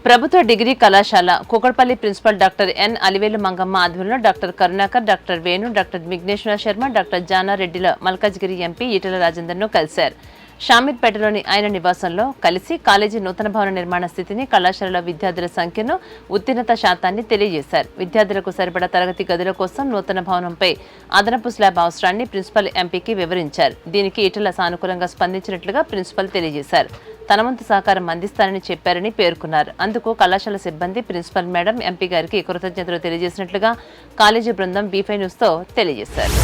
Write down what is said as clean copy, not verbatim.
ప్రభుత్వ డిగ్రీ కళాశాల Kukatpally principal doctor N Alivelu Mangamma ఆధ్వర్యంలో doctor Karunakar, doctor Venu, doctor Vighneshwara Sharma, doctor జానారెడ్డిల మల్కాజ్గిరి ఎంపీ ఈటెల రాజేందర్ను కలిశారు. షామీర్పేటలోని ఆయన నివాసంలో కలిసి కాలేజీ నూతన భవన నిర్మాణ స్థితిని, కళాశాలలో విద్యార్థుల సంఖ్యను, ఉత్తీర్ణత శాతాన్ని తెలియజేశారు. విద్యార్థులకు సరిపడా తరగతి గదుల కోసం నూతన భవనంపై అదనపు స్లాబ్ అవసరాన్ని ప్రిన్సిపల్ ఎంపీకి వివరించారు. దీనికి ఈటెల సానుకూలంగా స్పందించినట్లుగా ప్రిన్సిపల్ తెలియజేశారు. తన వంతు సహకారం అందిస్తానని చెప్పారని పేర్కొన్నారు. అందుకు కళాశాల సిబ్బంది, ప్రిన్సిపల్ మేడం, ఎంపీ గారికి కృతజ్ఞతలు తెలియజేసినట్లుగా కాలేజీ బృందం బీ5 న్యూస్తో తెలియజేశారు.